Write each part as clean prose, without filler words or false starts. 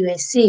USA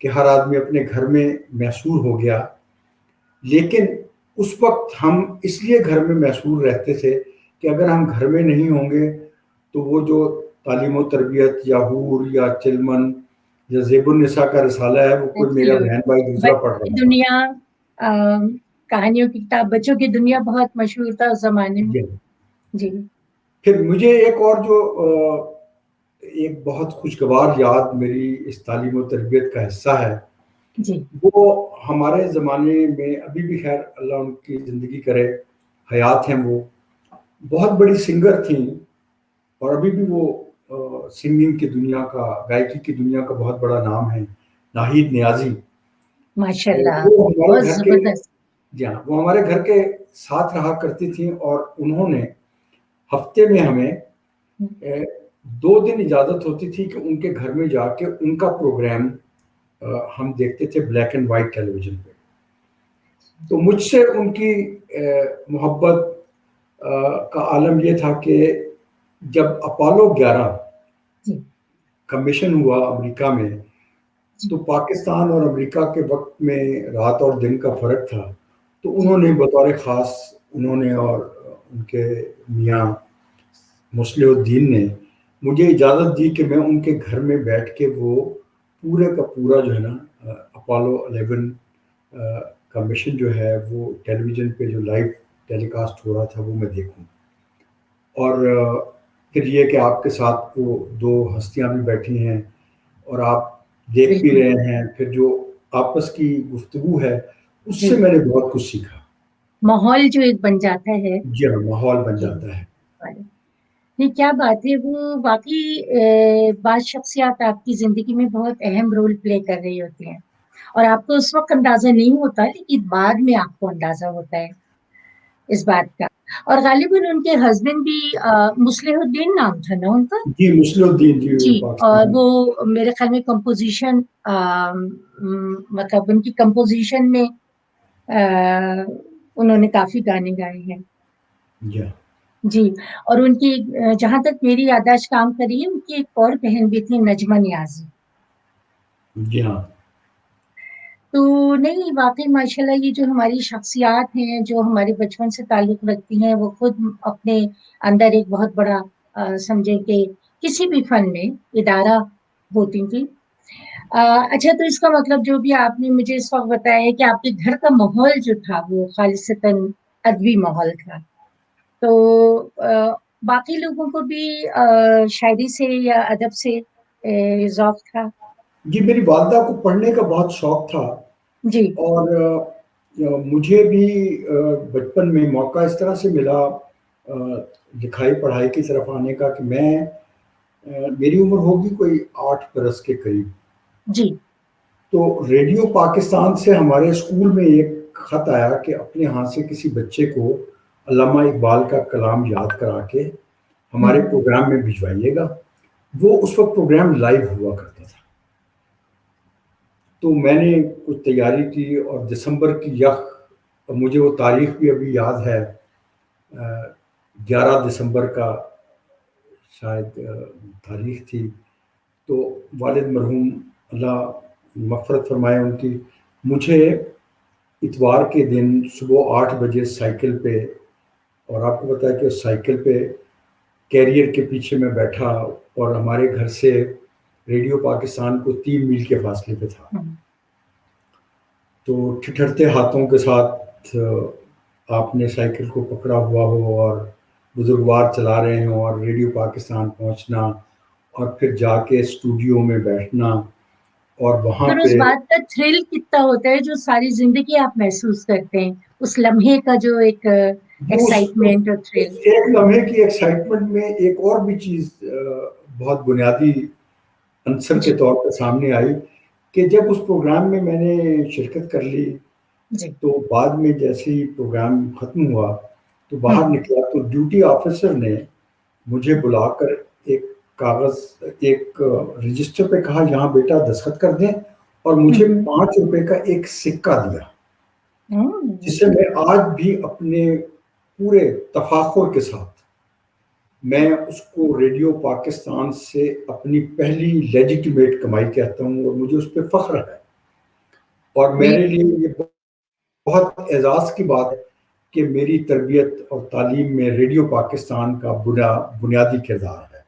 کہ ہر آدمی اپنے گھر میں محصور ہو گیا، لیکن اس وقت ہم اس لیے گھر میں محصور رہتے تھے کہ اگر ہم گھر میں نہیں ہوں گے تو وہ جو تعلیم و تربیت یا حور یا چلمن یا زیب النساء کا رسالہ ہے وہ کوئی میرا بہن بھائی دوسرا پڑھ بچوں رہا کی تھا۔ دنیا، کہانیوں کی کتاب بچوں کی دنیا بہت مشہور تھا اس زمانے میں. جی. پھر مجھے ایک اور جو ایک بہت خوشگوار یاد میری اس تعلیم و تربیت کا حصہ ہے، جی. وہ ہمارے زمانے میں ابھی بھی خیر اللہ ان کی زندگی کرے، حیات ہیں، وہ بہت بڑی سنگر تھیں اور ابھی بھی وہ سنگنگ کی دنیا کا، گائیکی کی دنیا کا بہت بڑا نام ہے، ناہید نیازی. ماشاء اللہ، وہ ہمارے بہت گھر کے، زبردست. جی ہاں، وہ ہمارے گھر کے ساتھ رہا کرتی تھیں اور انہوں نے ہفتے میں ہمیں 2 دن اجازت ہوتی تھی کہ ان کے گھر میں جا کے ان کا پروگرام ہم دیکھتے تھے black and white television پہ. تو مجھ سے ان کی محبت کا عالم یہ تھا کہ جب اپولو 11 جی. کا مشن ہوا امریکہ میں، تو پاکستان اور امریکہ کے وقت میں رات اور دن کا فرق تھا، تو انہوں نے بطور خاص، انہوں نے اور ان کے میاں مصلح الدین نے مجھے اجازت دی کہ میں ان کے گھر میں بیٹھ کے وہ پورے کا پورا جو ہے نا اپولو 11 کا مشن جو ہے وہ ٹیلی ویژن پہ جو لائیو ٹیلی کاسٹ ہو رہا تھا وہ میں دیکھوں. اور پھر یہ کہ آپ کے ساتھ وہ 2 ہستیاں بھی بیٹھی ہیں اور آپ دیکھ بھی بالکل. رہے ہیں، پھر جو آپس کی گفتگو ہے اس جی. سے میں نے بہت کچھ سیکھا. ماحول جو ایک بن جاتا ہے. جی ہاں، ماحول بن جی. جاتا ہے. نہیں، کیا بات ہے، وہ واقعی بعض شخصیات آپ کی زندگی میں بہت اہم رول پلے کر رہی ہوتی ہیں اور آپ کو اس وقت اندازہ نہیں ہوتا، لیکن بعد میں آپ کو اندازہ ہوتا ہے اس بات کا. اور غالباً ان کے ہسبینڈ بھی مصلح الدین نام تھا نا ان کا. جی مصلح الدین، جی جی. اور پاکستان. وہ میرے خیال میں کمپوزیشن، مطلب ان کی کمپوزیشن میں انہوں نے کافی گانے گائے ہیں. جی جی. اور ان کی جہاں تک میری یادداشت کام کری ہے، ان کی ایک اور بہن بھی تھی، نجمہ نیازی. جی ہاں. تو نہیں، واقعی ماشاءاللہ یہ جو ہماری شخصیات ہیں جو ہمارے بچپن سے تعلق رکھتی ہیں، وہ خود اپنے اندر ایک بہت بڑا سمجھے کہ کسی بھی فن میں ادارہ ہوتی تھی. اچھا، تو اس کا مطلب جو بھی آپ نے مجھے اس وقت بتایا ہے کہ آپ کے گھر کا ماحول جو تھا وہ خالصتاً ادبی ماحول تھا. تو باقی لوگوں کو بھی شاعری سے یا ادب سے ذوق تھا؟ جی، میری والدہ کو پڑھنے کا بہت شوق تھا جی. اور مجھے بھی بچپن میں موقع اس طرح سے ملا لکھائی پڑھائی کی طرف آنے کا کہ میں میری عمر ہوگی کوئی 8 برس کے قریب. جی. تو ریڈیو پاکستان سے ہمارے اسکول میں ایک خط آیا کہ اپنے ہاتھ سے کسی بچے کو علامہ اقبال کا کلام یاد کرا کے ہمارے پروگرام میں بھجوائیے گا. وہ اس وقت پروگرام لائیو ہوا کرتا تھا. تو میں نے کچھ تیاری کی اور دسمبر کی مجھے وہ تاریخ بھی ابھی یاد ہے، 11 دسمبر کا شاید تاریخ تھی. تو والد مرحوم اللہ مغفرت فرمائے ان کی، مجھے اتوار کے دن صبح 8 بجے سائیکل پہ، اور آپ کو پتا ہے کہ سائیکل پہ کیریئر کے پیچھے میں بیٹھا اور ہمارے گھر سے ریڈیو پاکستان کو 3 میل کے فاصلے پہ تھا. تو ٹھٹھرتے ہاتھوں کے ساتھ آپ نے سائیکل کو پکڑا ہوا ہو اور بزرگوار چلا رہے ہوں اور ریڈیو پاکستان پہنچنا اور پھر جا کے اسٹوڈیو میں بیٹھنا اور وہاں پھر اس پہ بات کا تھرل کتنا ہوتا ہے جو ساری زندگی آپ محسوس کرتے ہیں، اس لمحے کا جو ایک ایکسائٹمنٹ اور تھرل. ایک لمحے کی ایکسائٹمنٹ میں ایک اور بھی چیز بہت بنیادی عنصر کے جی. طور پر سامنے آئی کہ جب اس پروگرام میں نے شرکت کر لی جی. تو بعد میں جیسے ہی پروگرام ختم ہوا تو باہر ہوں. نکلا تو ڈیوٹی آفیسر نے مجھے بلا کر ایک کاغذ، ایک رجسٹر پہ کہا یہاں بیٹا دستخط کر دیں، اور مجھے 5 روپے کا ایک سکہ دیا، جسے میں آج بھی اپنے پورے تفاخر کے ساتھ میں اس کو ریڈیو پاکستان سے اپنی پہلی لیجیٹیمیٹ کمائی کہتا ہوں اور مجھے اس پہ فخر ہے. اور میرے لیے یہ بہت اعزاز کی بات ہے کہ میری تربیت اور تعلیم میں ریڈیو پاکستان کا بنیادی کردار ہے.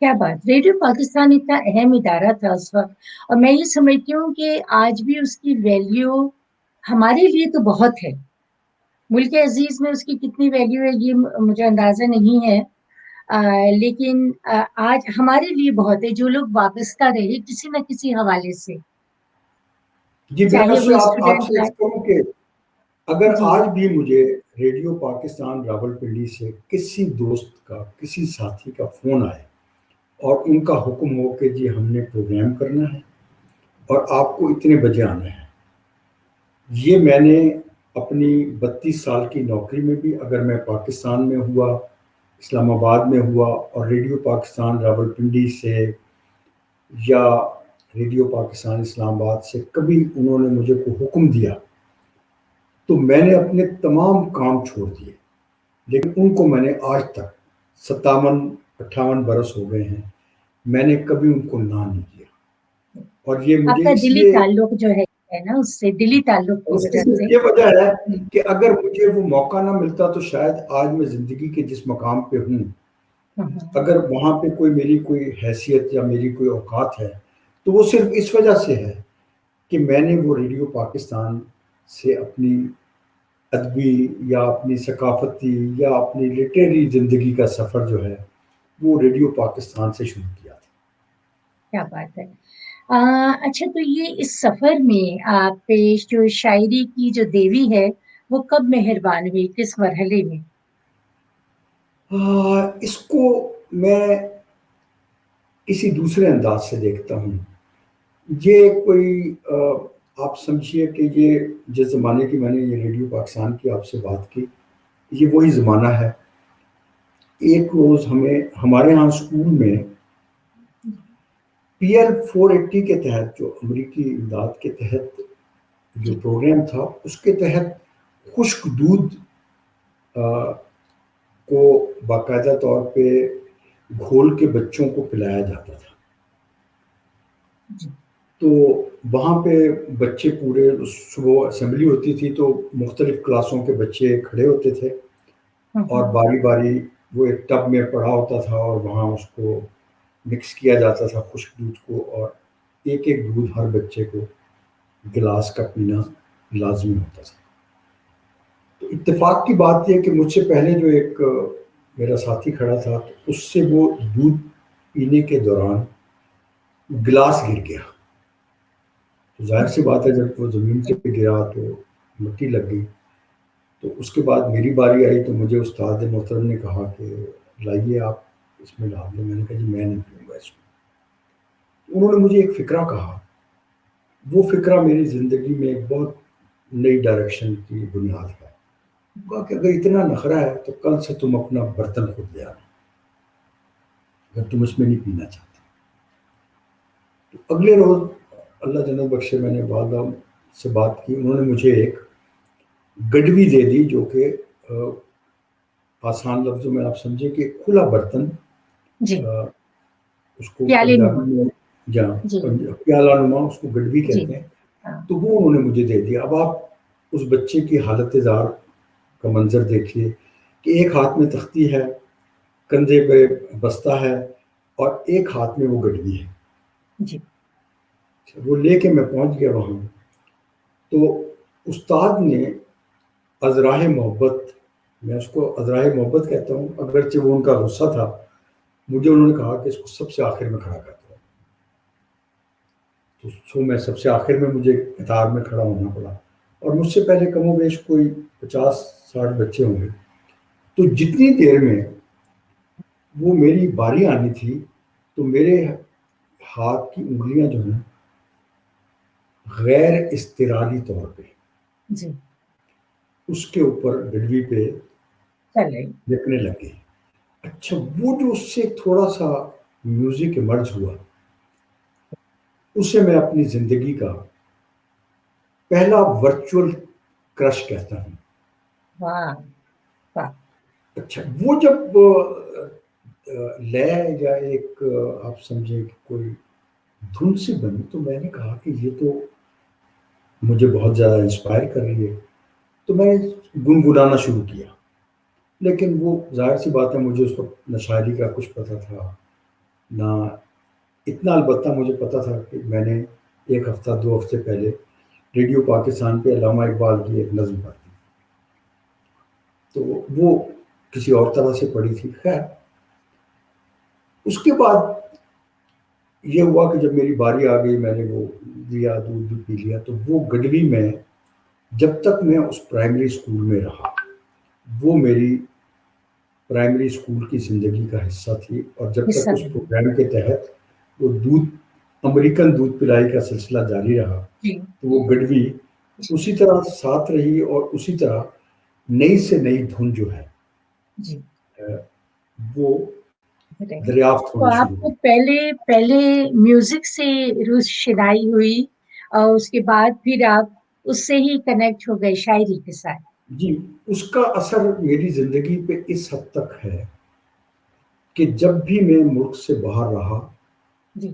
کیا بات، ریڈیو پاکستان اتنا اہم ادارہ تھا اس وقت، اور میں یہ سمجھتی ہوں کہ آج بھی اس کی ویلیو ہمارے لیے تو بہت ہے. ملک عزیز میں اس کی کتنی ویلیو ہے یہ مجھے اندازہ نہیں ہے، لیکن آج ہمارے لیے بہت ہے جو لوگ وابستہ رہے کسی نہ کسی حوالے سے، جی میں چاہے اس وہ سے آپ اسٹوڈنٹ سے لائف. کہوں کہ اگر جی آج بھی مجھے ریڈیو پاکستان راولپنڈی سے کسی دوست کا، کسی ساتھی کا فون آئے اور ان کا حکم ہو کہ جی ہم نے پروگرام کرنا ہے اور آپ کو اتنے بجے آنا ہے، یہ میں نے اپنی 32 سال کی نوکری میں بھی، اگر میں پاکستان میں ہوا، اسلام آباد میں ہوا اور ریڈیو پاکستان راولپنڈی سے یا ریڈیو پاکستان اسلام آباد سے کبھی انہوں نے مجھے کوئی حکم دیا تو میں نے اپنے تمام کام چھوڑ دیے. لیکن ان کو میں نے آج تک 57-58 برس ہو گئے ہیں، میں نے کبھی ان کو نہ نہیں کیا. اور یہ آپ مجھے کا اس دلی لیے، تعلق جو ہے نا اس سے، دلی تعلق کی اس کی وجہ سے. صرف یہ وجہ ہے کہ اگر مجھے وہ موقع نہ ملتا تو شاید آج میں زندگی کے جس مقام پہ ہوں، اگر وہاں پہ کوئی میری کوئی حیثیت یا میری کوئی اوقات ہے تو وہ صرف اس وجہ سے ہے کہ میں نے وہ ریڈیو پاکستان سے اپنی ادبی یا اپنی ثقافتی یا اپنی لٹریری زندگی کا سفر جو ہے وہ ریڈیو پاکستان سے شروع کیا تھا. کیا بات ہے. اچھا، تو یہ اس سفر میں آپ پہ جو شاعری کی جو دیوی ہے وہ کب مہربان ہوئی، کس مرحلے میں؟ اس کو میں کسی دوسرے انداز سے دیکھتا ہوں. یہ کوئی آپ سمجھیے کہ یہ جس زمانے کی میں نے یہ ریڈیو پاکستان کی آپ سے بات کی، یہ وہی زمانہ ہے. ایک روز ہمارے ہاں اسکول میں PL 480 کے تحت، جو امریکی امداد کے تحت جو جی پروگرام تھا، اس کے تحت خشک دودھ کو باقاعدہ طور پہ گھول کے بچوں کو پلایا جاتا تھا. جی تو وہاں پہ بچے پورے، صبح اسمبلی ہوتی تھی تو مختلف کلاسوں کے بچے کھڑے ہوتے تھے اور باری باری وہ ایک ٹب میں پڑا ہوتا تھا اور وہاں اس کو مکس کیا جاتا تھا خشک دودھ کو، اور ایک ایک دودھ ہر بچے کو گلاس کا پینا لازمی ہوتا تھا. تو اتفاق کی بات یہ کہ مجھ سے پہلے جو ایک میرا ساتھی کھڑا تھا، تو اس سے وہ دودھ پینے کے دوران گلاس گر گیا. تو ظاہر سی بات ہے جب وہ زمین پہ گرا تو مٹی لگ گئی. تو اس کے بعد میری باری آئی تو مجھے استاد محترم نے کہا کہ لائیے آپ اس میں ڈال دیں. میں نے کہا جی میں نہیں پیوں گا اس میں. انہوں نے مجھے ایک فکرہ کہا، وہ فکرہ میری زندگی میں ایک بہت نئی ڈائریکشن کی بنیاد ہے. کہا کہ اگر اتنا نخرہ ہے تو کل سے تم اپنا برتن خود لے آنا اگر تم اس میں نہیں پینا چاہتے. تو اگلے روز اللہ جنت بخشے میں نے والدہ سے بات کی، انہوں نے مجھے ایک گڈوی دے دی، جو کہ آسان لفظوں میں آپ سمجھیں کہ کھلا برتن، جی اس کو پیالے نما. پنجابی میں یا جی پیالہ نما اس کو گڈوی جی کہتے ہیں. ہاں. تو وہ انہوں نے مجھے دے دیا. اب آپ اس بچے کی حالت زار کا منظر دیکھیے کہ ایک ہاتھ میں تختی ہے، کندھے پہ بستہ ہے اور ایک ہاتھ میں وہ گڈوی ہے. جی وہ لے کے میں پہنچ گیا وہاں. تو استاد نے ازراہ محبت، میں اس کو ازراہ محبت کہتا ہوں اگرچہ وہ ان کا غصہ تھا، مجھے انہوں نے کہا کہ اس کو سب سے آخر میں کھڑا کر دو. تو میں سب سے آخر میں مجھے قطار میں کھڑا ہونا پڑا اور مجھ سے پہلے کم و بیش کوئی 50-60 بچے ہوں گے. تو جتنی دیر میں وہ میری باری آنی تھی تو میرے ہاتھ کی انگلیاں جو ہیں غیر اضطراری طور پہ جی اس کے اوپر گڈوی پہ چلے. لکھنے لگے. اچھا، وہ جو اس سے تھوڑا سا میوزک ایمرج ہوا، اسے میں اپنی زندگی کا پہلا ورچوئل کرش کہتا ہوں. واہ واہ. اچھا، وہ جب لے یا ایک آپ سمجھیں کہ کوئی دھن سے بنی تو میں نے کہا کہ یہ تو مجھے بہت زیادہ انسپائر کر رہی ہے، تو میں گنگنانا شروع کیا۔ لیکن وہ ظاہر سی بات ہے، مجھے اس وقت نہ شاعری کا کچھ پتہ تھا، نہ اتنا، البتہ مجھے پتہ تھا کہ میں نے ایک ہفتہ 2 ہفتے پہلے ریڈیو پاکستان پہ علامہ اقبال کی ایک نظم پڑھی، تو وہ کسی اور طرح سے پڑھی تھی۔ خیر، اس کے بعد یہ ہوا کہ جب میری باری آ گئی، میں نے وہ لیا، دودھ بھی پی لیا، تو وہ گڈوی میں جب تک میں اس پرائمری اسکول میں رہا، وہ میری پرائمری اسکول کی زندگی کا حصہ تھی، اور جب تک حصہ اس بنی. پروگرام کے تحت وہ امریکن دودھ پلائی کا سلسلہ جاری رہا، جی تو وہ گڈوی اسی طرح ساتھ رہی، اور اسی طرح نئی سے نئی دھن جو ہے جی وہ بتائیں. دریافت تو ہونی آپ شروع کو ہوئی۔ پہلے میوزک سے روشنائی ہوئی اور اس کے بعد پھر آپ اس سے ہی کنیکٹ ہو گئے شاعری کے ساتھ. جی، اس کا اثر میری زندگی پہ اس حد تک ہے کہ جب بھی میں ملک سے باہر رہا، جی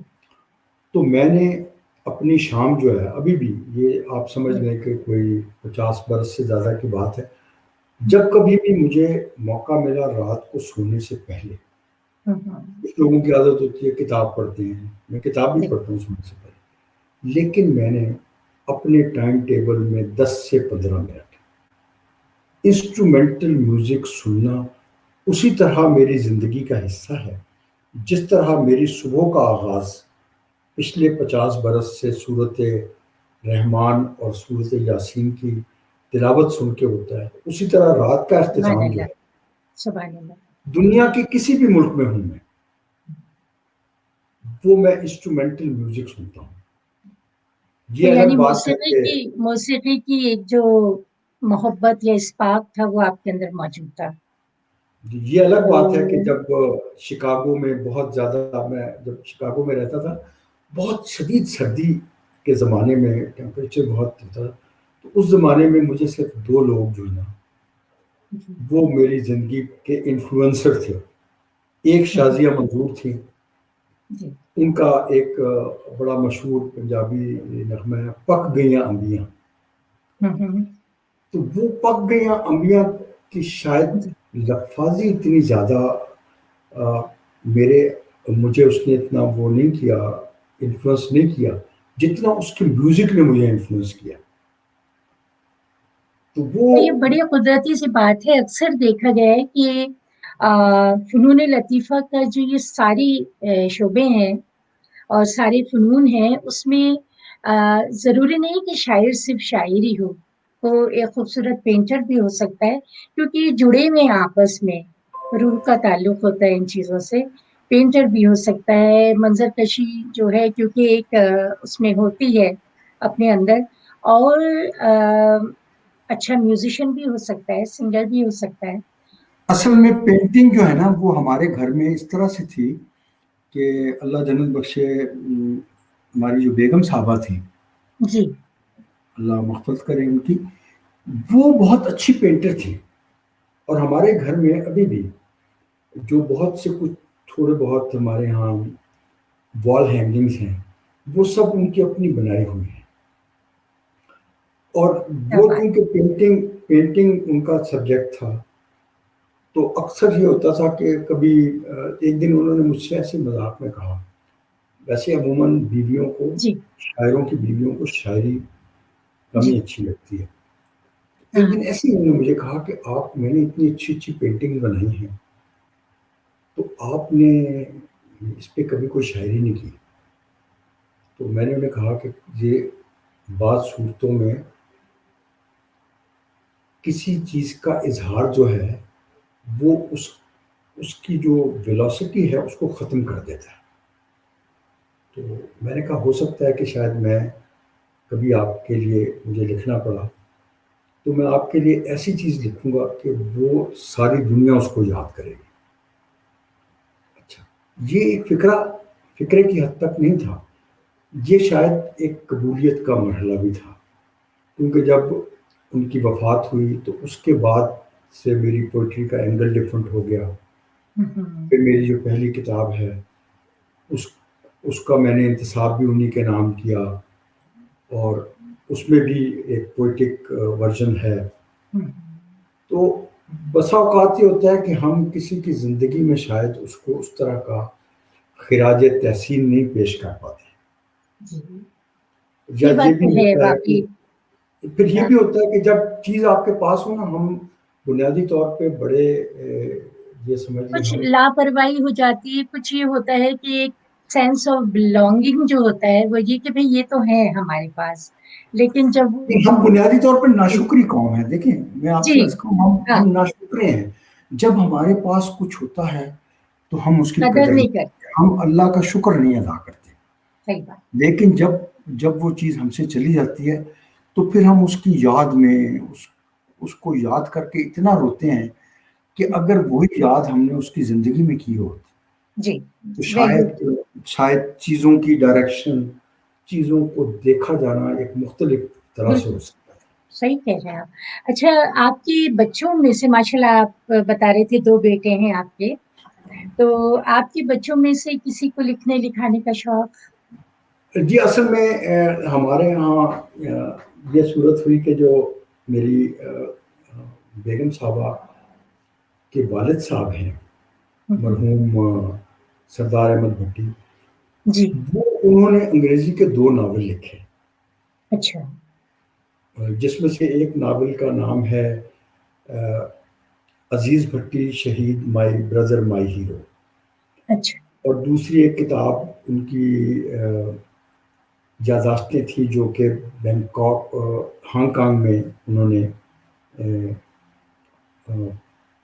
تو میں نے اپنی شام جو ہے، ابھی بھی یہ آپ سمجھ جی لیں کہ کوئی 50 برس سے زیادہ کی بات ہے، جب کبھی بھی مجھے موقع ملا رات کو سونے سے پہلے، کچھ لوگوں کی عادت ہوتی ہے کتاب پڑھتے ہیں، میں کتاب بھی جی پڑھتا ہوں سونے سے پہلے، لیکن میں نے اپنے ٹائم ٹیبل میں 10 سے 15 منٹ انسٹرومینٹل میوزک سننا اسی طرح میری زندگی کا حصہ ہے، جس طرح میری صبح کا آغاز پچھلے 50 برس سے صورت رحمان اور صورت یاسین کی تلاوت سن کے ہوتا ہے، اسی طرح رات کا سبحان اختتام جو اللہ. ہے، سبحان اللہ. دنیا کے کسی بھی ملک میں ہوں میں، وہ میں انسٹرومینٹل میوزک سنتا ہوں۔ تو یہ یعنی الگ بات ہے کہ موسیقی کی ایک جو محبت یا اسپارک تھا وہ آپ کے اندر موجود تھا. یہ الگ تو بات ہے کہ جب شکاگو میں بہت زیادہ، میں جب شکاگو میں رہتا تھا، بہت شدید سردی کے زمانے میں ٹیمپریچر بہت تھا، تو اس زمانے میں مجھے صرف 2 لوگ جو ہے نا، جی وہ میری زندگی کے انفلوئنسر تھے۔ ایک شازیہ منظور تھی، جی ان کا ایک بڑا مشہور پنجابی نغمہ ہے، پک گئیاں انبیاں، تو وہ پک گئیاں انبیاں کی شاید جی. لفاظی اتنی زیادہ آ، میرے مجھے اس نے اتنا وہ نہیں کیا، انفلوئنس نہیں کیا، جتنا اس کے میوزک نے مجھے انفلوئنس کیا، تو وہ تو یہ بڑی قدرتی سی بات ہے. اکثر دیکھا گیا ہے کہ فنون لطیفہ کا جو یہ ساری شعبے ہیں اور سارے فنون ہیں، اس میں ضروری نہیں کہ شاعر صرف شاعری ہو، وہ ایک خوبصورت پینٹر بھی ہو سکتا ہے، کیونکہ یہ جڑے ہوئے ہیں آپس میں، روح کا تعلق ہوتا ہے ان چیزوں سے. پینٹر بھی ہو سکتا ہے، منظر کشی جو ہے کیونکہ ایک اس میں ہوتی ہے اپنے اندر، اور اچھا میوزیشین بھی ہو سکتا ہے، سنگر بھی ہو سکتا ہے. اصل میں پینٹنگ جو ہے نا، وہ ہمارے گھر میں اس طرح سے تھی کہ اللہ جنت بخشے، ہماری جو بیگم صاحبہ تھیں، جی اللہ مغفرت کرے ان کی، وہ بہت اچھی پینٹر تھی، اور ہمارے گھر میں ابھی بھی جو بہت سے کچھ تھوڑے بہت ہمارے ہاں وال ہینگنگز ہیں، وہ سب ان کی اپنی بنائی ہوئی ہیں، اور کیا وہ بات. کیونکہ پینٹنگ ان کا سبجیکٹ تھا، تو اکثر یہ ہوتا تھا کہ کبھی ایک دن انہوں نے مجھ سے ایسے مذاق میں کہا، ویسے عموماً بیویوں کو، جی شاعروں کی بیویوں کو شاعری کم جی ہی اچھی لگتی ہے، ایک ہاں دن ایسے ہی انہوں نے مجھے کہا کہ آپ، میں نے اتنی اچھی اچھی پینٹنگ بنائی ہیں، تو آپ نے اس پہ کبھی کوئی شاعری نہیں کی؟ تو میں نے انہیں کہا کہ یہ بعض صورتوں میں کسی چیز کا اظہار جو ہے، وہ اس کی جو ویلاسٹی ہے اس کو ختم کر دیتا ہے، تو میں نے کہا ہو سکتا ہے کہ شاید میں کبھی آپ کے لیے مجھے لکھنا پڑا تو میں آپ کے لیے ایسی چیز لکھوں گا کہ وہ ساری دنیا اس کو یاد کرے گی۔ اچھا، یہ ایک فکرے کی حد تک نہیں تھا، یہ شاید ایک قبولیت کا مرحلہ بھی تھا، کیونکہ جب ان کی وفات ہوئی تو اس کے بعد سے میری پوئٹری کا اینگل ڈفرینٹ ہو گیا۔ پھر میری جو پہلی کتاب ہے، اس اس کا میں نے انتصاب بھی انہی کے نام کیا، اور اس میں بھی ایک پوئٹک ورژن ہے. تو بسا اوقات یہ ہوتا ہے کہ ہم کسی کی زندگی میں شاید اس کو اس طرح کا خراج تحسین نہیں پیش کر پاتے. یا یہ بھی ہوتا ہے کہ پھر یہ بھی ہوتا ہے کہ جب چیز آپ کے پاس ہو نا، ہم بنیادی طور پہ بڑے یہ سمجھیے کچھ لاپرواہی ہو جاتی ہے. کچھ یہ ہوتا ہے کہ ایک سینس آف بلونگنگ جو ہوتا ہے وہ یہ کہ بھئی یہ تو ہے ہمارے پاس، لیکن جب ہم بنیادی طور پر ناشکری قوم ہیں. دیکھیں میں آپ سے عرض کروں، ہم ناشکرے ہیں. جب ہمارے پاس کچھ ہوتا ہے تو ہم اس کی قدر نہیں کرتے، ہم اللہ کا شکر نہیں ادا کرتے. صحیح بات. لیکن جب وہ چیز ہم سے چلی جاتی ہے تو پھر ہم اس کی یاد میں اس کو یاد کر کے اتنا روتے ہیں کہ اگر وہی یاد ہم نے اس کی زندگی میں کی ہوتی تو شاید چیزوں کی ڈائریکشن، چیزوں کو دیکھا جانا ایک مختلف طرح سے ہو سکتا ہے. صحیح کہہ رہے ہیں آپ. اچھا، آپ کے بچوں میں سے ماشاءاللہ آپ بتا رہے تھے 2 بیٹے ہیں آپ کے، تو آپ کے بچوں میں سے کسی کو لکھنے لکھانے کا شوق؟ جی اصل میں ہمارے یہاں یہ صورت ہوئی کہ جو میری بیگم صاحبہ کے والد صاحب ہیں مرحوم سردار احمد بھٹی، جی وہ انہوں نے انگریزی کے 2 ناول لکھے. اچھا. جس میں سے ایک ناول کا نام ہے عزیز بھٹی شہید، مائی بردر مائی ہیرو. اچھا. اور دوسری ایک کتاب ان کی یادداشتیں تھیں جو کہ بینکاک ہانگ کانگ میں انہوں نے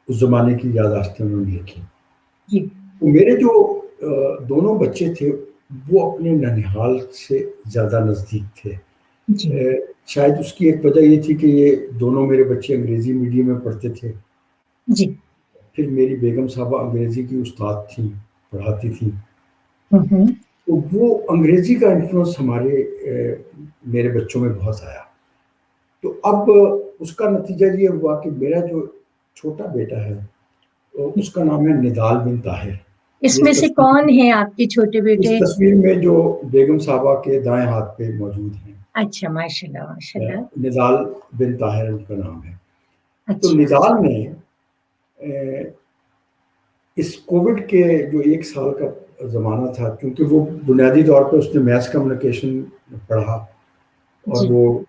اس زمانے کی یادداشتیں انہوں نے لکھی. میرے جو دونوں بچے تھے وہ اپنے ننھیال سے زیادہ نزدیک تھے. شاید اس کی ایک وجہ یہ تھی کہ یہ دونوں میرے بچے انگریزی میڈیم میں پڑھتے تھے. جی. پھر میری بیگم صاحبہ انگریزی کی استاد تھیں، پڑھاتی تھیں. تو وہ انگریزی کا انفلوئنس میرے بچوں میں بہت آیا. تو اب اس کا نتیجہ یہ ہوا کہ میرا جو چھوٹا بیٹا ہے اس کا نام ہے نضال بن طاہر. اس میں سے کون ہیں آپ کے چھوٹے بیٹے؟ اس تصویر میں جو بیگم صاحبہ کے دائیں ہاتھ پہ موجود ہیں. اچھا، ماشاءاللہ ماشاءاللہ. نضال بن طاہر ان کا نام ہے. تو نضال نے اس کووڈ کے جو 1 سال کا زمانہ تھا، کیونکہ وہ بنیادی طور پہ اس نے میس کمیونیکیشن پڑھا اور وہ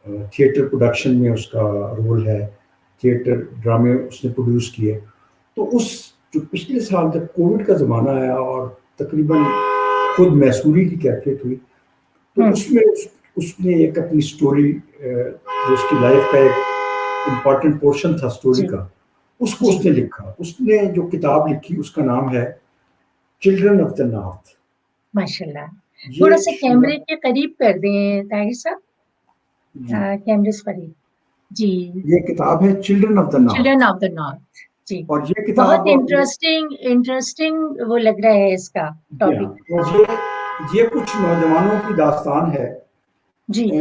تھیٹر پروڈکشن میں اس کا رول ہے، تھیٹر ڈرامے اس نے پروڈیوس کیے. تو اس جو پچھلے سال جب کووڈ کا زمانہ آیا اور تقریباً خود میسوری کی کیفیت ہوئی تو اس میں اس نے ایک اپنی سٹوری جو اس کی لائف کا ایک امپورٹنٹ پورشن تھا سٹوری کا، اس کو اس نے لکھا. اس نے جو کتاب لکھی اس کا نام ہے چلڈرن آف دا نارتھ. ماشاءاللہ. تھوڑا سا کیمرے کے قریب کر دیں طاہر صاحب، کیمرے سے قریب. جی، یہ کتاب ہے children of the north. Children of the north. جی، اور یہ کتاب بہت انٹرسٹنگ وہ لگ رہا ہے اس کا ٹاپک. یہ کچھ نوجوانوں کی داستان ہے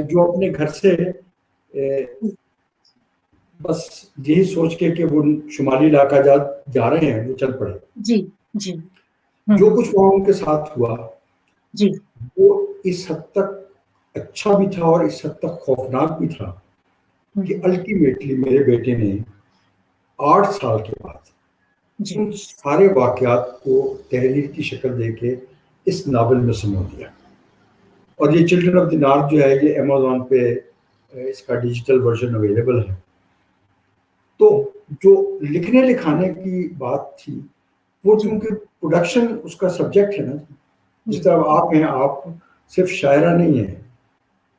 جو اپنے گھر سے بس یہی سوچ کے کہ وہ شمالی علاقہ جا رہے ہیں وہ چل پڑے. جی جی. جو کچھ وہاں ان کے ساتھ ہوا جی وہ اس حد تک اچھا بھی تھا اور اس حد تک خوفناک بھی تھا کہ الٹیمیٹلی میرے بیٹے نے 8 سال کے بعد ان سارے واقعات کو تحریر کی شکل دے کے اس ناول میں سمو دیا. اور یہ چلڈرن آف دی نارتھ جو ہے یہ امیزون پہ اس کا ڈیجیٹل ورژن اویلیبل ہے. تو جو لکھنے لکھانے کی بات تھی وہ چونکہ پروڈکشن اس کا سبجیکٹ ہے نا، جس طرح آپ ہیں، آپ صرف شاعرہ نہیں ہیں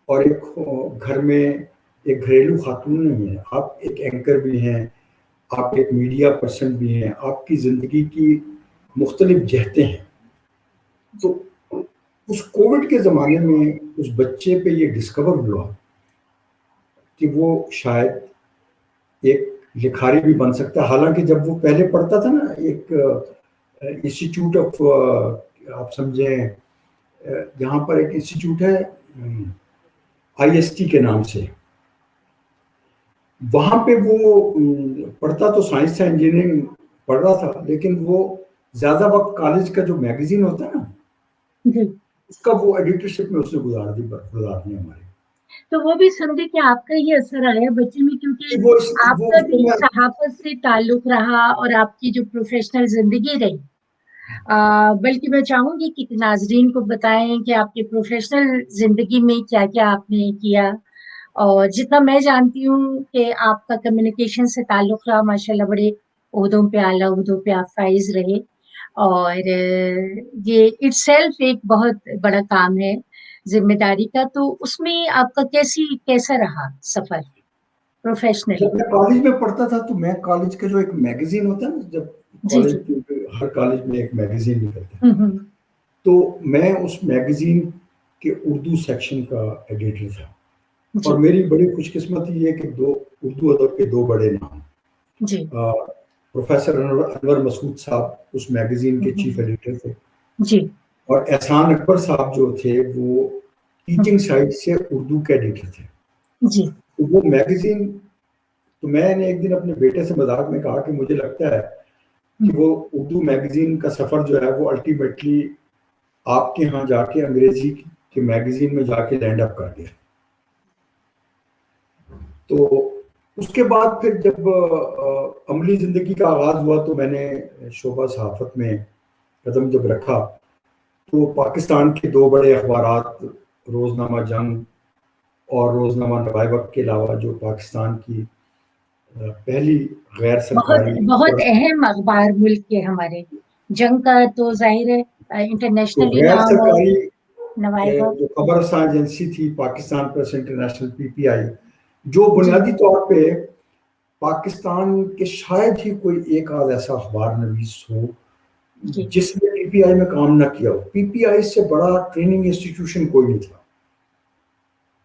اور ایک گھر میں ایک گھریلو خاتون نہیں ہیں، آپ ایک اینکر بھی ہیں، آپ ایک میڈیا پرسن بھی ہیں، آپ کی زندگی کی مختلف جہتیں ہیں. تو اس کووڈ کے زمانے میں اس بچے پہ یہ ڈسکور ہوا کہ وہ شاید ایک لکھاری بھی بن سکتا ہے. حالانکہ جب وہ پہلے پڑھتا تھا نا ایک انسٹیٹیوٹ آف، آپ سمجھیں یہاں پر ایک انسٹیٹیوٹ ہے IST کے نام سے، وہاں پہ وہ پڑھتا تو سائنس تھا، انجینئرنگ پڑھ رہا تھا، لیکن وہ زیادہ وقت کالج کا جو میگزین ہوتا ہے نا اس کا وہ ایڈیٹرشپ میں اس نے گزار دی ہمارے. تو وہ بھی سمجھے کہ آپ کا ہی اثر آیا بچے میں، کیونکہ وہ آپ وہ کا اس کو بھی میں صحافت سے تعلق رہا اور آپ کی جو پروفیشنل زندگی رہی. بلکہ میں چاہوں گی کہ ناظرین کو بتائیں کہ آپ کی پروفیشنل زندگی میں کیا کیا آپ نے کیا. اور جتنا میں جانتی ہوں کہ آپ کا کمیونیکیشن سے تعلق رہا، ماشاءاللہ بڑے عہدوں پہ، اعلیٰ عہدوں پہ آپ فائز رہے. اور یہ اٹ سیلف ایک بہت بڑا کام ہے ذمہ داری کا. تو اس میں آپ کا کیسا رہا سفر پروفیشنلی؟ جب میں کالج میں پڑھتا تھا تو میں کالج کا جو ایک میگزین ہوتا ہے نا، جب جی جی. کالج ہر کالج میں ایک میگزین نکلتا ہے، ہوں. تو میں اس میگزین کے اردو سیکشن کا ایڈیٹر تھا. جی اور میری بڑی خوش قسمتی یہ کہ اردو ادب کے دو بڑے نام، جی. پروفیسر انور مسعود صاحب اس میگزین کے چیف ایڈیٹر تھے، جی. اور احسان اکبر صاحب جو تھے وہ ٹیچنگ سائڈ سے اردو کے ایڈیٹر تھے. جی. تو وہ میگزین، تو میں نے ایک دن اپنے بیٹے سے مذاق میں کہا کہ مجھے لگتا ہے کہ وہ اردو میگزین کا سفر جو ہے وہ الٹیمیٹلی آپ کے ہاں جا کے انگریزی کے میگزین میں جا کے لینڈ اپ کر گیا. تو اس کے بعد پھر جب عملی زندگی کا آغاز ہوا تو میں نے شعبہ صحافت میں قدم جب رکھا تو پاکستان کے دو بڑے اخبارات، روزنامہ جنگ اور روزنامہ نوائے وقت کے علاوہ جو پاکستان کی پہلی غیر بہت سرکاری بہت اہم اخبار ملک کے ہمارے، جنگ کا تو ظاہر ہے تو انٹرنیشنلی غیر نام، اور سرکاری نوائے جو وقت. خبر رساں ایجنسی تھی پاکستان پریس انٹرنیشنل PPI، جو جی بنیادی طور پہ پاکستان کے شاید ہی کوئی ایک آدھ ایسا اخبار نویس ہو جی. جس نے PPI میں کام نہ کیا ہو. PPI سے بڑا ٹریننگ انسٹیٹیوشن کوئی نہیں تھا.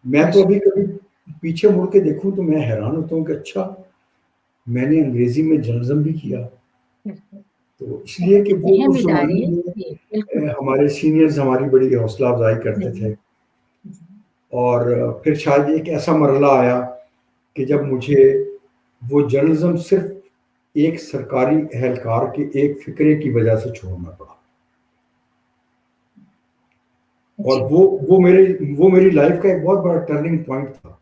میں تو ابھی کبھی پیچھے مڑ کے دیکھوں تو میں حیران ہوتا ہوں کہ اچھا میں نے انگریزی میں جرنلزم بھی کیا. تو اس لیے کہ وہ اہم اس ادارے زمانے یہ بالکل. میں ہمارے سینئرز ہماری بڑی حوصلہ افزائی کرتے تھے. اور پھر شاید ایک ایسا مرحلہ آیا کہ جب مجھے وہ جرنلزم صرف ایک سرکاری اہلکار کے ایک فکرے کی وجہ سے چھوڑنا پڑا. اور وہ میری لائف کا ایک بہت بڑا ٹرننگ پوائنٹ تھا.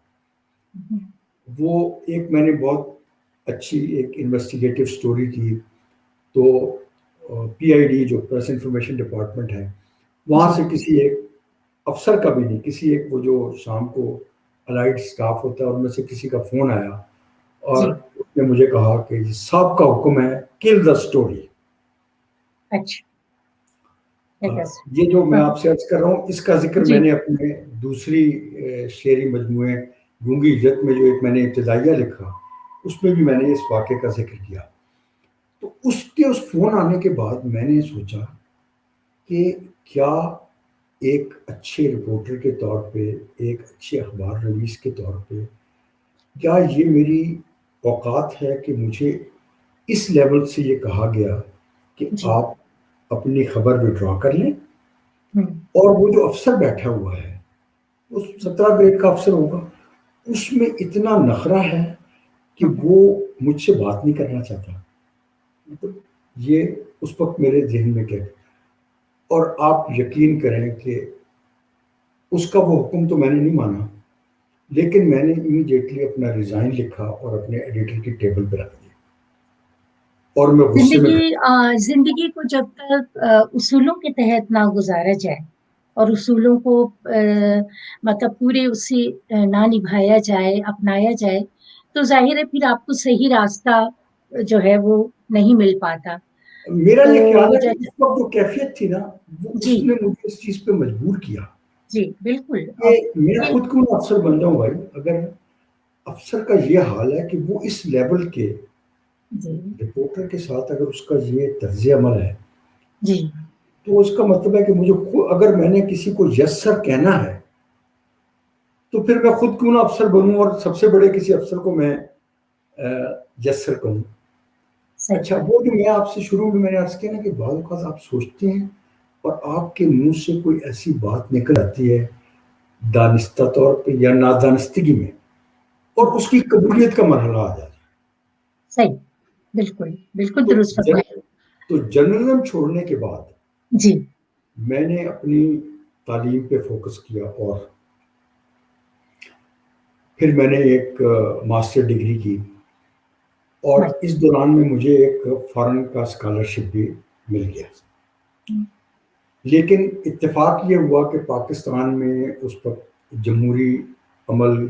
وہ ایک میں نے بہت اچھی ایک انویسٹیگیٹو سٹوری کی. تو PID جو پریس انفارمیشن ڈپارٹمنٹ ہے، وہاں سے کسی ایک افسر کا بھی نہیں، کسی ایک وہ جو شام کو الائٹ سٹاف ہوتا ہے ان میں سے کسی کا فون آیا اور اس نے مجھے کہا کہ صاحب کا حکم ہے کل دا سٹوری. یہ جو میں آپ سے عرض کر رہا ہوں اس کا ذکر میں نے اپنے دوسری شعری مجموعے گونگی ہجرت میں جو ایک میں نے ابتدائیہ لکھا اس میں بھی میں نے اس واقعے کا ذکر کیا. تو اس فون آنے کے بعد میں نے سوچا کہ کیا ایک اچھے رپورٹر کے طور پہ، ایک اچھے اخبار نویس کے طور پہ، کیا یہ میری اوقات ہے کہ مجھے اس لیول سے یہ کہا گیا کہ آپ اپنی خبر وڈرا کر لیں. اور وہ جو افسر بیٹھا ہوا ہے وہ 17 گریڈ کا افسر ہوگا، اس میں اتنا نخرہ ہے کہ وہ مجھ سے بات نہیں کرنا چاہتا. یہ اس وقت میرے ذہن میں کیا. اور آپ یقین کریں کہ اس کا وہ حکم تو میں نے نہیں مانا، لیکن میں نے امیڈیٹلی اپنا ریزائن لکھا اور اپنے ایڈیٹر کی ٹیبل پہ رکھ دیا. اور میں غصے میں زندگی کو جب تک اصولوں کے تحت نہ گزارا جائے اور اصولوں کو مطلب پورے اس سے نہ نبھایا جائے، اپنایا جائے، تو ظاہر ہے پھر آپ کو صحیح راستہ جو ہے وہ نہیں مل پاتا. میرا یہ خیال ہے کہ اس وقت جو کیفیت تھی نا وہ اس نے مجھے اس چیز پہ مجبور کیا. جی بالکل. کہ میں خود کیوں افسر بن جاؤں بھائی؟ اگر افسر کا یہ حال ہے کہ وہ اس لیول کے رپورٹر کے ساتھ اگر اس کا یہ طرز عمل ہے تو اس کا مطلب ہے کہ مجھے اگر میں نے کسی کو یس سر کہنا ہے تو پھر میں خود کیوں نہ افسر بنوں اور سب سے بڑے کسی افسر کو میں یس سر کہوں. اچھا وہ جو میں آپ سے شروع میں نے عرض کیا نا کہ بعض اوقات آپ سوچتے ہیں اور آپ کے منہ سے کوئی ایسی بات نکل آتی ہے دانستہ طور پہ یا نادانستگی میں، اور اس کی قبولیت کا مرحلہ آ جاتا ہے. صحیح، بالکل بالکل درست فرمایا. تو جرنلزم چھوڑنے کے بعد میں نے اپنی تعلیم پہ فوکس کیا اور پھر میں نے ایک ماسٹر ڈگری کی، اور اس دوران میں مجھے ایک فارن کا اسکالرشپ بھی مل گیا. لیکن اتفاق یہ ہوا کہ پاکستان میں اس وقت جمہوری عمل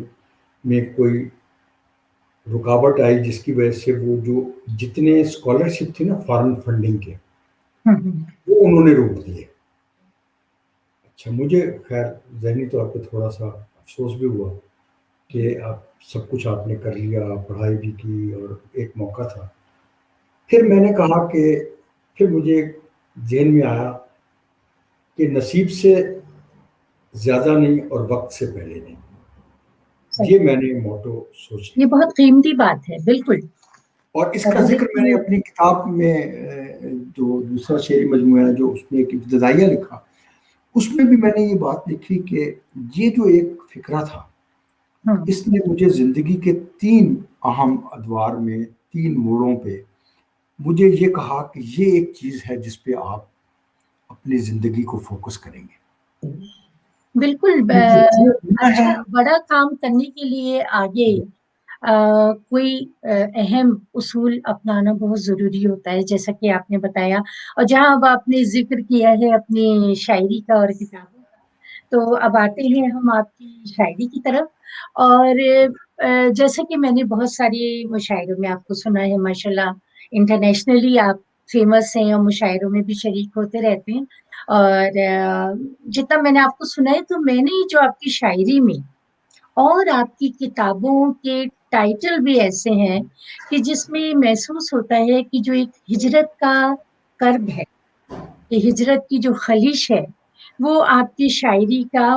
میں کوئی رکاوٹ آئی، جس کی وجہ سے وہ جو جتنے اسکالرشپ تھے نا فارن فنڈنگ کے، وہ انہوں نے روک دیے. اچھا، مجھے خیر ذہنی طور پہ تھوڑا سا افسوس بھی ہوا کہ آپ سب کچھ آپ نے کر لیا، پڑھائی بھی کی، اور ایک موقع تھا. پھر میں نے کہا کہ پھر مجھے ذہن میں آیا کہ نصیب سے زیادہ نہیں اور وقت سے پہلے نہیں. یہ میں نے موٹو سوچ لیا. یہ بہت قیمتی بات ہے، بالکل. اور اس کا ذکر میں نے اپنی کتاب میں جو دوسرا شعری مجموعہ ہے جو اس میں ایک ابتدائیہ لکھا، اس میں بھی میں نے یہ بات لکھی کہ یہ جو ایک فکرہ تھا، اس نے مجھے زندگی کے 3 اہم ادوار میں 3 موڑوں پہ مجھے یہ کہا کہ یہ ایک چیز ہے جس پہ آپ اپنی زندگی کو فوکس کریں گے. بالکل. اچھا، بڑا کام کرنے کے لیے آگے کوئی اہم اصول اپنانا بہت ضروری ہوتا ہے، جیسا کہ آپ نے بتایا. اور جہاں اب آپ نے ذکر کیا ہے اپنی شاعری کا اور کتابوں کا، تو اب آتے ہیں ہم آپ کی شاعری کی طرف. اور جیسا کہ میں نے بہت سارے مشاعروں میں آپ کو سنا ہے، ماشاءاللہ انٹرنیشنلی آپ فیمس ہیں اور مشاعروں میں بھی شریک ہوتے رہتے ہیں. اور جتنا میں نے آپ کو سنا ہے، تو میں نے جو آپ کی شاعری میں اور آپ کی کتابوں کے ٹائٹل بھی ایسے ہیں کہ جس میں محسوس ہوتا ہے کہ جو ایک ہجرت کا کرب ہے، کہ ہجرت کی جو خلیش ہے، وہ آپ کی شاعری کا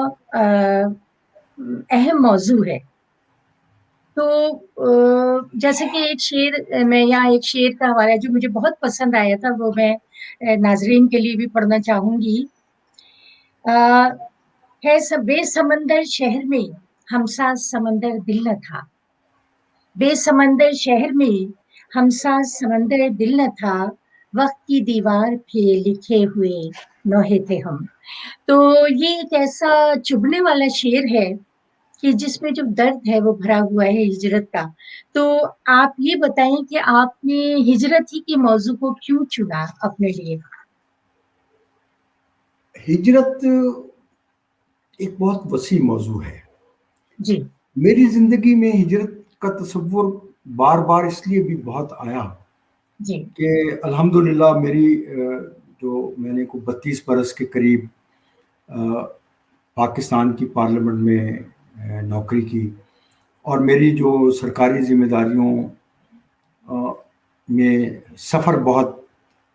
اہم موضوع ہے. تو جیسے کہ ایک شعر میں یہاں ایک شعر کا حوالہ جو مجھے بہت پسند آیا تھا، وہ میں ناظرین کے لیے بھی پڑھنا چاہوں گی. ہے بے سمندر شہر میں ہمسا سمندر دل نہ تھا، بے سمندر شہر میں ہمسا سمندر دل نہ تھا، وقت کی دیوار پہ لکھے ہوئے لوہے تھے ہم. تو یہ ایک ایسا چبھنے والا شعر ہے کہ جس میں جو درد ہے وہ بھرا ہوا ہے ہجرت کا. تو آپ یہ بتائیں کہ آپ نے ہجرت ہی کے موضوع کو کیوں چنا اپنے لیے؟ ہجرت ایک بہت وسیع موضوع ہے. جی. میری زندگی میں ہجرت کا تصور بار بار اس لیے بھی بہت آیا جی. کہ الحمدللہ میری جو میں نے کو 32 برس کے قریب پاکستان کی پارلیمنٹ میں نوکری کی، اور میری جو سرکاری ذمہ داریوں میں سفر بہت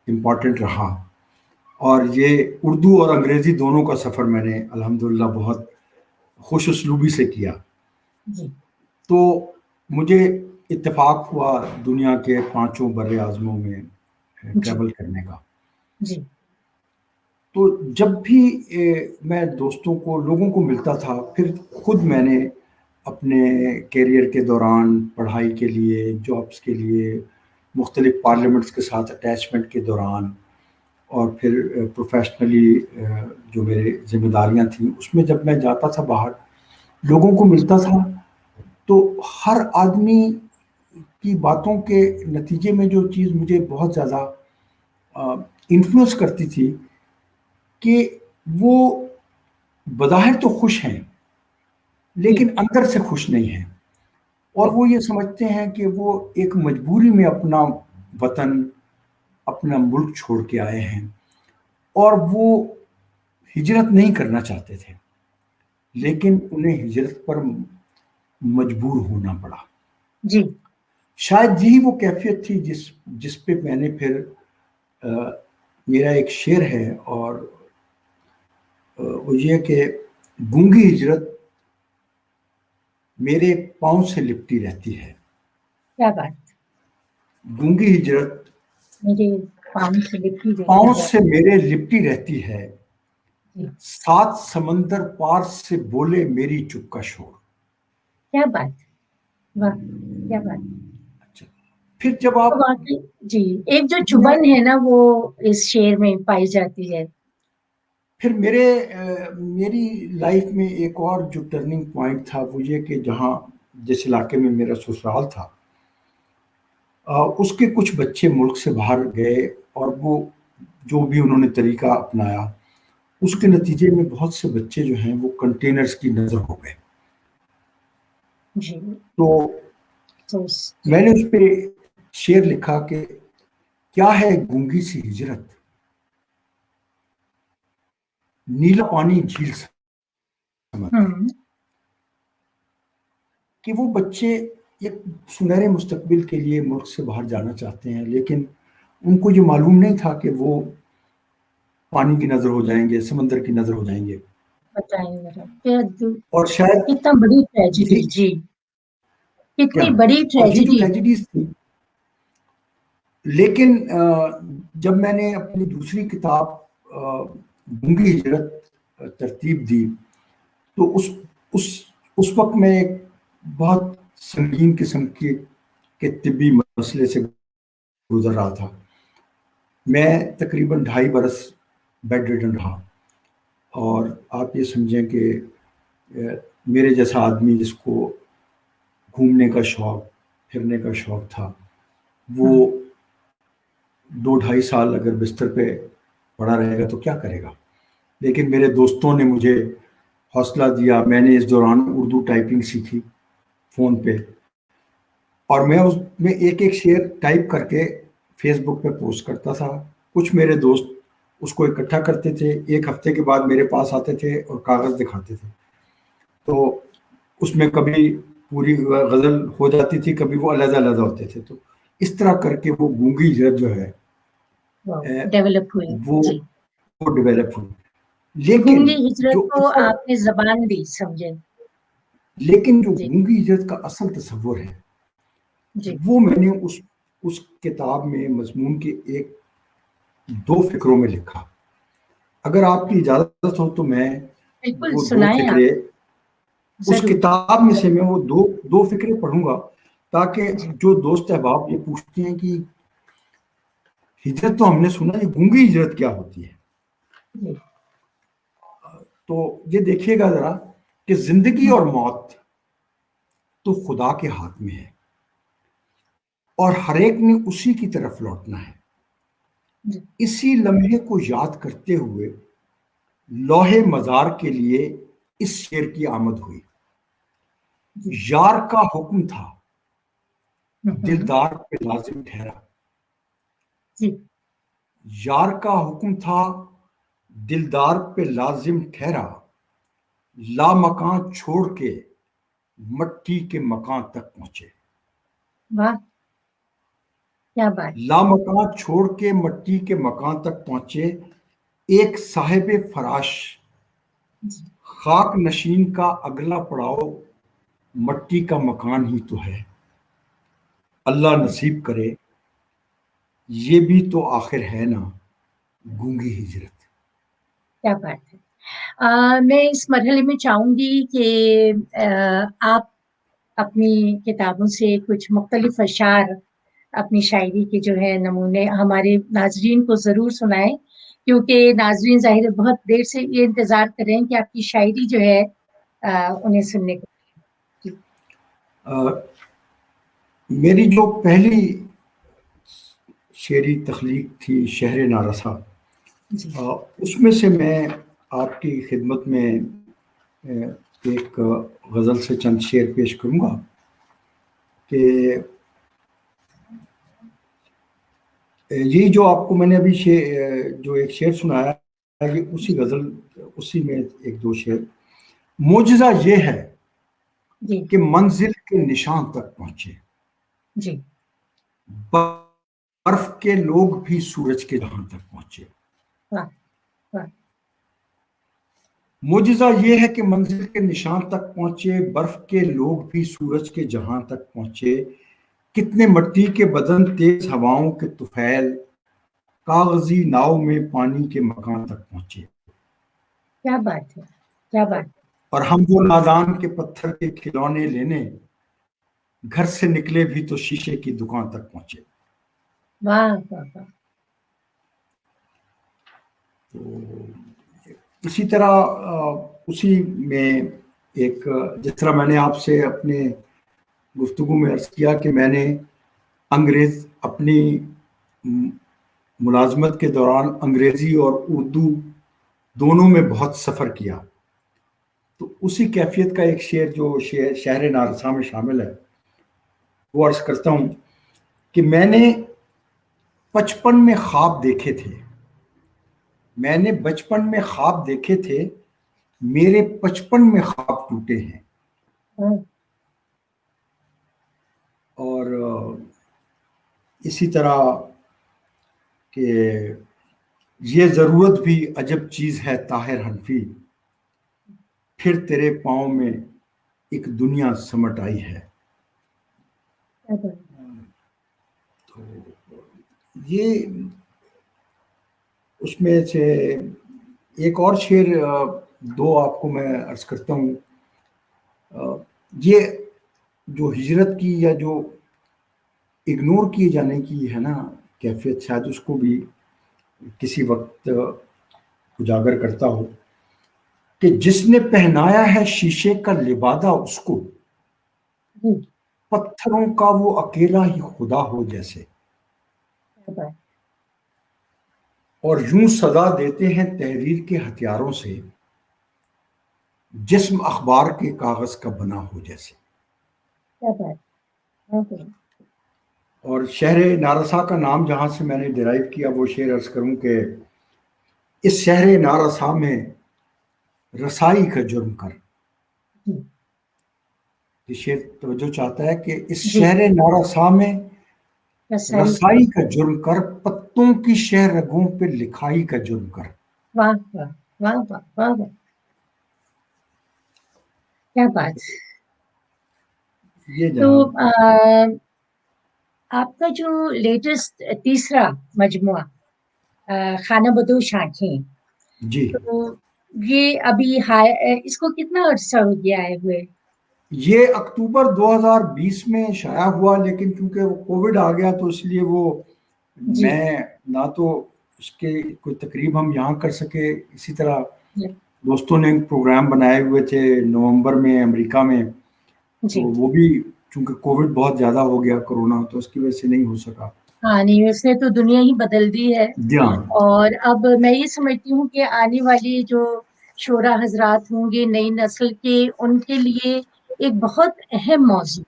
امپورٹنٹ رہا. اور یہ اردو اور انگریزی دونوں کا سفر میں نے الحمدللہ بہت خوش اسلوبی سے کیا. جی. تو مجھے اتفاق ہوا دنیا کے 5 بر اعظموں میں ٹریول کرنے کا. جی. تو جب بھی میں دوستوں کو، لوگوں کو ملتا تھا، پھر خود میں نے اپنے کیریئر کے دوران، پڑھائی کے لیے، جابس کے لیے، مختلف پارلیمنٹس کے ساتھ اٹیچمنٹ کے دوران، اور پھر پروفیشنلی جو میرے ذمہ داریاں تھیں اس میں جب میں جاتا تھا باہر، لوگوں کو ملتا تھا، تو ہر آدمی کی باتوں کے نتیجے میں جو چیز مجھے بہت زیادہ انفلوئنس کرتی تھی کہ وہ بظاہر تو خوش ہیں لیکن اندر سے خوش نہیں ہیں، اور وہ یہ سمجھتے ہیں کہ وہ ایک مجبوری میں اپنا وطن، اپنا ملک چھوڑ کے آئے ہیں، اور وہ ہجرت نہیں کرنا چاہتے تھے، لیکن انہیں ہجرت پر مجبور ہونا پڑا. جی. شاید یہی وہ کیفیت تھی جس پہ میں نے پھر میرا ایک شعر ہے، اور وہ یہ کہ گونگی ہجرت میرے پاؤں سے لپٹی رہتی ہے. کیا بات! گونگی ہجرت میرے پاؤں سے میرے لپٹی رہتی ہے، 7 سمندر پار سے بولے میری چپ کا شور. کیا بات! واہ، کیا بات! اچھا، پھر جب آپ جی، ایک جو چبھن ہے نا وہ اس شعر میں پائی جاتی ہے. پھر میری لائف میں ایک اور جو ٹرننگ پوائنٹ تھا وہ یہ کہ جہاں جس علاقے میں میرا سسرال تھا، اس کے کچھ بچے ملک سے باہر گئے، اور وہ جو بھی انہوں نے طریقہ اپنایا، اس کے نتیجے میں بہت سے بچے جو ہیں وہ کنٹینرز کی نظر ہو گئے. جی تو تو میں نے اس پہ شعر لکھا کہ کیا ہے گونگی سی ہجرت، نیلا پانی جھیل سمندر، ہوں کہ وہ بچے ایک سنہرے مستقبل کے لیے ملک سے باہر جانا چاہتے ہیں، لیکن ان کو یہ معلوم نہیں تھا کہ وہ پانی کی نظر ہو جائیں گے، سمندر کی نظر ہو جائیں گے. بتائیں ذرا اور شاید کتنا بڑی ٹریجڈی، یہی جی کیا، کتنی بڑی اور یہ جو ٹریجڈی. ٹریجڈیز تھی، لیکن جب میں نے اپنی دوسری کتاب گونگی ہجرت ترتیب دی، تو اس اس وقت میں ایک بہت سنگین قسم کے طبی مسئلے سے گزر رہا تھا. میں تقریباً 2.5 برس بیڈ ریڈن رہا، اور آپ یہ سمجھیں کہ میرے جیسا آدمی جس کو گھومنے کا شوق، پھرنے کا شوق تھا، وہ 2-2.5 سال اگر بستر پہ پڑا رہے گا تو کیا کرے گا. لیکن میرے دوستوں نے مجھے حوصلہ دیا. میں نے اس دوران اردو ٹائپنگ سیکھی فون پہ، اور میں اس میں ایک ایک شعر ٹائپ کر کے فیس بک پہ پوسٹ کرتا تھا. کچھ میرے دوست اس کو اکٹھا کرتے تھے، 1 ہفتے کے بعد میرے پاس آتے تھے اور کاغذ دکھاتے تھے. تو اس میں کبھی پوری غزل ہو جاتی تھی، کبھی وہ علیحدہ علیحدہ ہوتے تھے. تو اس طرح کر کے وہ گونگی ہجرت جو ہے ڈیولپ ہوئی. وہ جی ڈیولپ ہوئی. لیکن گونگی ہجرت جو کو اصل آپ نے زبان دی، سمجھے. لیکن جو جی گونگی ہجرت کا اصل تصور ہے، جی وہ میں نے اس کتاب میں مضمون کے 2 فقروں میں لکھا. اگر آپ کی اجازت ہو تو میں بالکل وہ 2 سنائیں آپ. فقرے اس ضرور کتاب میں سے میں وہ دو فقرے پڑھوں گا، تاکہ جی جو دوست احباب یہ پوچھتے ہیں کہ ہجرت تو ہم نے سنا، یہ گونگی ہجرت کیا ہوتی ہے، جی تو یہ دیکھیے گا ذرا کہ زندگی اور موت تو خدا کے ہاتھ میں ہے، اور ہر ایک نے اسی کی طرف لوٹنا ہے. جی اسی لمحے کو یاد کرتے ہوئے لوح مزار کے لیے اس شعر کی آمد ہوئی. جی یار کا حکم تھا ہوں، دلدار پہ لازم ٹھہرا، جی یار کا حکم تھا دلدار پہ لازم ٹھہرا، لامکاں چھوڑ کے مٹی کے مکان تک پہنچے. واہ کیا بات. لامکاں چھوڑ کے مٹی کے مکان تک پہنچے، ایک صاحب فراش جی خاک نشین کا اگلا پڑاؤ مٹی کا مکان ہی تو ہے. اللہ نصیب کرے یہ بھی تو آخر ہے نا گونگی ہجرت. کیا بات ہے. میں اس مرحلے میں چاہوں گی کہ آپ اپنی کتابوں سے کچھ مختلف اشعار، اپنی شاعری کے جو ہے نمونے ہمارے ناظرین کو ضرور سنائیں، کیونکہ ناظرین ظاہر ہے بہت دیر سے یہ انتظار کر رہے ہیں کہ آپ کی شاعری جو ہے انہیں سننے کو. جی میری جو پہلی شعری تخلیق تھی شہر نارسا، جی اس میں سے میں آپ کی خدمت میں ایک غزل سے چند شعر پیش کروں گا کہ یہ جو آپ کو میں نے ابھی جو ایک شعر سنایا ہے، یہ اسی غزل، اسی میں 1-2 شعر. معجزہ یہ ہے جی کہ منزل کے نشان تک پہنچے، جی برف کے لوگ بھی سورج کے جہاں تک پہنچے. واہ واہ. معجزہ یہ ہے کہ منزل کے نشان تک پہنچے، برف کے لوگ بھی سورج کے جہاں تک پہنچے. کتنے مٹی کے بدن تیز ہوائوں کے طفیل، کاغذی ناؤ میں پانی کے مکان تک پہنچے. کیا بات ہے. کیا بات. اور ہم وہ نادان کے پتھر کے کھلونے لینے، گھر سے نکلے بھی تو شیشے کی دکان تک پہنچے. واہ واہ واہ. تو اسی طرح اسی میں ایک، جس طرح میں نے آپ سے اپنے گفتگو میں عرض کیا کہ میں نے اپنی ملازمت کے دوران انگریزی اور اردو دونوں میں بہت سفر کیا، تو اسی کیفیت کا ایک شعر جو شہر نارسا میں شامل ہے وہ عرض کرتا ہوں کہ میں نے بچپن میں خواب دیکھے تھے، میں نے بچپن میں خواب دیکھے تھے، میرے بچپن میں خواب ٹوٹے ہیں، اور اسی طرح کہ یہ ضرورت بھی عجب چیز ہے طاہر حنفی، پھر تیرے پاؤں میں ایک دنیا سمٹ آئی ہے۔ تو یہ اس میں سے ایک اور شعر دو آپ کو میں عرض کرتا ہوں۔ یہ جو ہجرت کی یا جو اگنور کیے جانے کی ہے نا کیفیت، شاید اس کو بھی کسی وقت اجاگر کرتا ہو کہ جس نے پہنایا ہے شیشے کا لبادہ اس کو، پتھروں کا وہ اکیلا ہی خدا ہو جیسے، اور یوں سزا دیتے ہیں تحریر کے ہتھیاروں سے، جسم اخبار کے کاغذ کا بنا ہو جیسے۔ اور شہر نارسا کا نام جہاں سے میں نے ڈرائیو کیا وہ شعر عرض کروں کہ اس شہر نارسا میں رسائی کا جرم کر، یہ شعر توجہ چاہتا ہے کہ اس شہر نارسا میں رسائی کا جرم کر، پتوں کی شہ رگوں پہ لکھائی کا جرم کر۔ واہ واہ واہ واہ واہ واہ، کیا بات۔ یہ تو جناب آپ کا جو لیٹسٹ تیسرا مجموعہ خانہ بدوش آنکھیں، جی، تو یہ ابھی اس کو کتنا عرصہ ہو گیا ہے ہوئے؟ یہ اکتوبر 2020 میں شائع ہوا، لیکن کیونکہ وہ کووڈ آ گیا تو اس لیے وہ میں نہ تو اس کے کوئی تقریب ہم یہاں کر سکے، اسی طرح دوستوں نے پروگرام بنائے ہوئے تھے نومبر میں امریکہ میں، تو وہ بھی چونکہ کووڈ بہت زیادہ ہو گیا کرونا، تو اس کی وجہ سے نہیں ہو سکا۔ ہاں نہیں، اس نے تو دنیا ہی بدل دی ہے، اور اب میں یہ سمجھتی ہوں کہ آنے والی جو شعراء حضرات ہوں گے نئی نسل کے، ان کے لیے ایک بہت اہم موضوع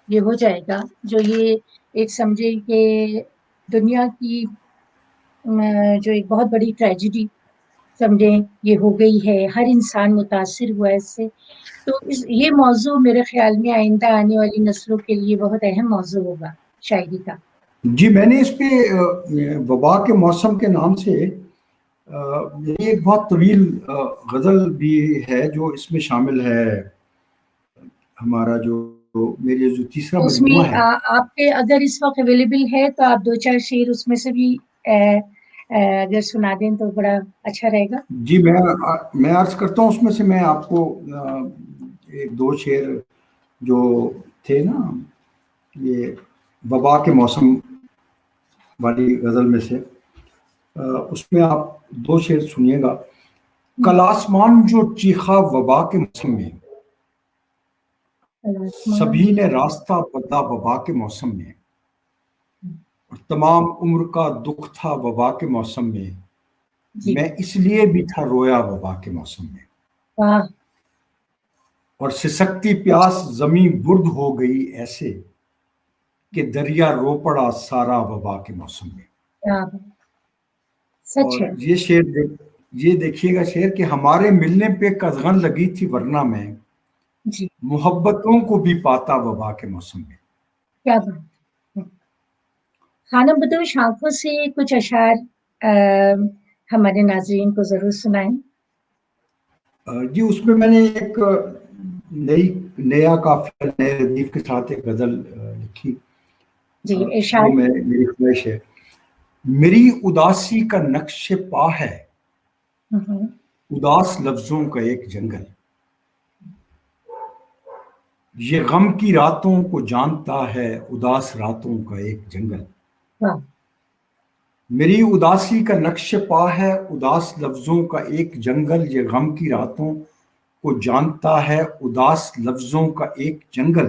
یہ ہو جائے گا، جو یہ ایک سمجھے کہ دنیا کی جو ایک بہت بڑی ٹریجڈی سمجھیں یہ ہو گئی ہے، ہر انسان متاثر ہوا ہے اس سے، تو یہ موضوع میرے خیال میں آئندہ آنے والی نسلوں کے لیے بہت اہم موضوع ہوگا شاعری کا۔ جی، میں نے اس پہ وبا کے موسم کے نام سے ایک بہت طویل غزل بھی ہے جو اس میں شامل ہے، ہمارا جو میرے جو تیسرا اس میں مجموعہ ہے۔ آپ کے اگر اس وقت اویلیبل ہے تو آپ دو چار شعر اس میں سے بھی اگر سنا دیں تو بڑا اچھا رہے گا۔ جی، میں عرض کرتا ہوں، اس میں سے میں آپ کو ایک دو شعر جو تھے نا یہ وبا کے موسم والی غزل میں سے، اس میں آپ دو شعر سنیے گا۔ کل آسمان جو چیخا وبا کے موسم میں، سبھی نے راستہ بدلا وبا کے موسم میں، اور تمام عمر کا دکھ تھا وبا کے موسم میں، میں اس لیے بھی تھا رویا وبا کے موسم میں، اور سسکتی پیاس زمین برد ہو گئی ایسے کہ دریا رو پڑا سارا وبا کے موسم میں۔ اور یہ شعر یہ دیکھیے گا شعر کہ ہمارے ملنے پہ قزغن لگی تھی ورنہ میں محبتوں کو بھی پاتا وبا کے موسم میں۔ کیا بات۔ خانہ بدوش آنکھوں سے کچھ اشعار ہمارے ناظرین کو ضرور سنائیں۔ جی، اس میں میں نے ایک نیا قافیہ نئے ردیف کے ساتھ ایک غزل لکھی، جو میری خواہش ہے۔ میری اداسی کا نقش پا ہے اداس لفظوں کا ایک جنگل، یہ غم کی راتوں کو جانتا ہے اداس راتوں کا ایک جنگل، میری اداسی کا نقش پا ہے اداس لفظوں کا ایک جنگل، یہ غم کی راتوں کو جانتا ہے اداس لفظوں کا ایک جنگل،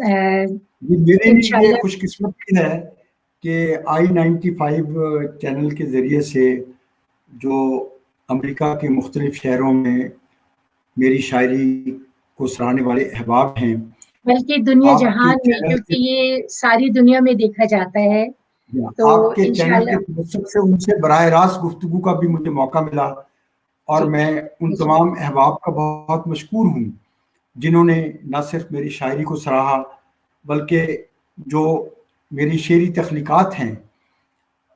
یہ میرے لیے یہ انشاءاللہ خوش قسمتی ہے کہ I-95 چینل کے ذریعے سے جو امریکہ کے مختلف شہروں میں میری شاعری کو سراہنے والے احباب ہیں، بلکہ دنیا آپ کے جہان میں، چینل کیونکہ کے یہ ساری دنیا میں دیکھا جاتا ہے، تو آپ کے چینل انشاءاللہ کے توسط سے ان سے براہ راست گفتگو کا بھی مجھے موقع ملا، اور جی میں ان جی تمام احباب کا بہت مشکور ہوں جنہوں نے نہ صرف میری شاعری کو سراہا بلکہ جو میری شعری تخلیقات ہیں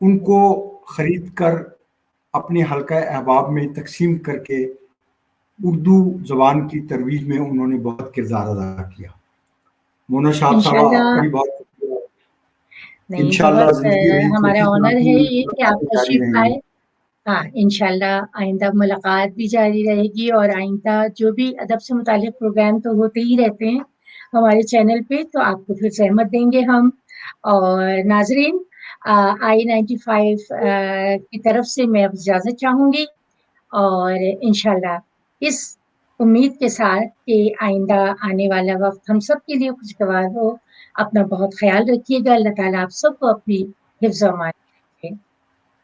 ان کو خرید کر اپنے حلقہ احباب میں تقسیم کر کے اردو زبان کی ترویج میں انہوں نے بہت کردار ادا کیا۔ مونا شہاب صاحبہ، آپ انشاءاللہ کا بھی بہت شکریہ۔ نہیں، انشاءاللہ بہت زندگی رہی تو ہمارا اسی طرح آنر کی ہے یہ کہ آپ باتیں جاری تشریف رہیں گی۔ لائے۔ ہاں انشاءاللہ آئندہ ملاقات بھی جاری رہے گی، اور آئندہ جو بھی ادب سے متعلق پروگرام تو ہوتے ہی رہتے ہیں ہمارے چینل پہ، تو آپ کو پھر زحمت دیں گے ہم۔ اور ناظرین، I-95 کی طرف سے میں اب اجازت چاہوں گی، اور انشاءاللہ اس امید کے ساتھ کہ آئندہ آنے والا وقت ہم سب کے لیے خوشگوار ہو۔ اپنا بہت خیال رکھیے گا، اللہ تعالیٰ آپ سب کو اپنی حفظ و امان میں رکھے۔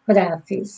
خدا حافظ۔